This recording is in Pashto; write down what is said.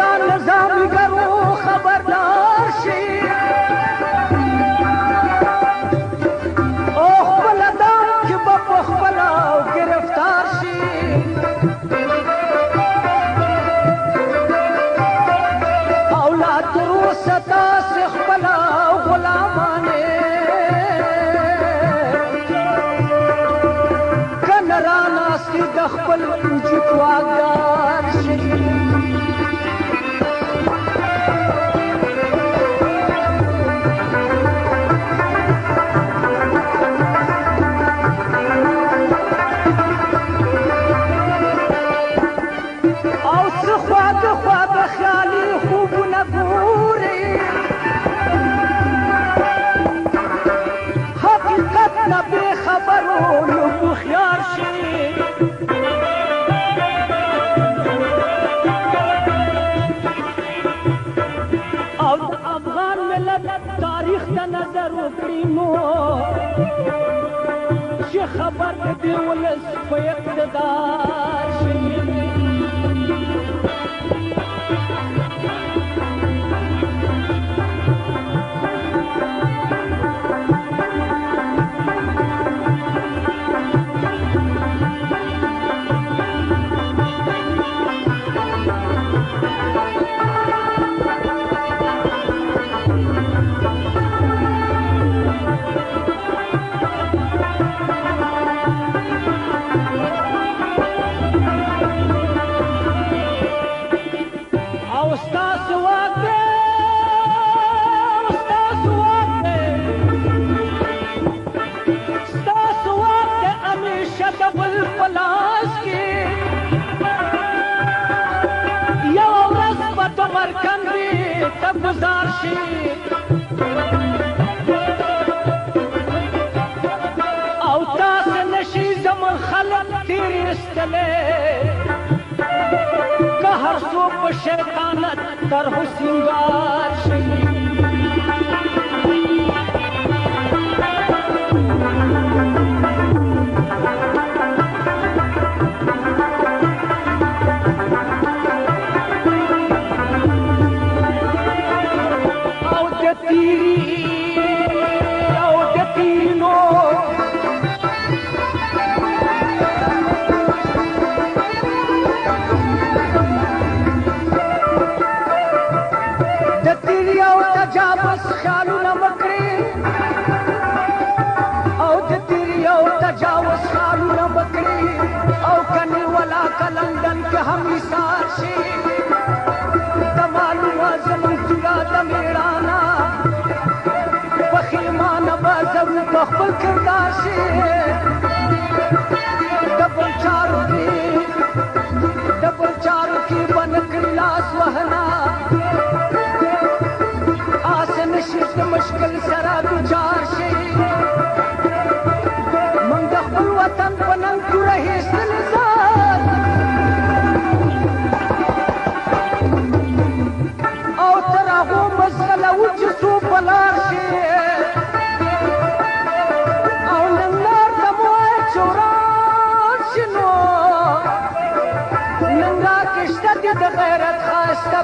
دا نظامګرو خبردار شي او خپل دام کې به په خپله ګرفتار شي او لا تر اوسه تاسې خپله غلامانې کنه راناستې د خپل وجود واکدار شي خبر دې ولس په اقتدار شي گزار شي او تاسو نشي زمون خلق تیر استلې که هر څوک په شیطانت طرح سنگار شي لندن کې هم نثار شي د معلومه زموږ جوړه د میړانه پښیمانه به زموږ په خپل کردار شي د بل چارو کې به نه کړي لاس وهنه آس نشي د مشکل سره دوچار شي موږ د خپل وطن په ننګ پوره هیڅ د غیرت خاسته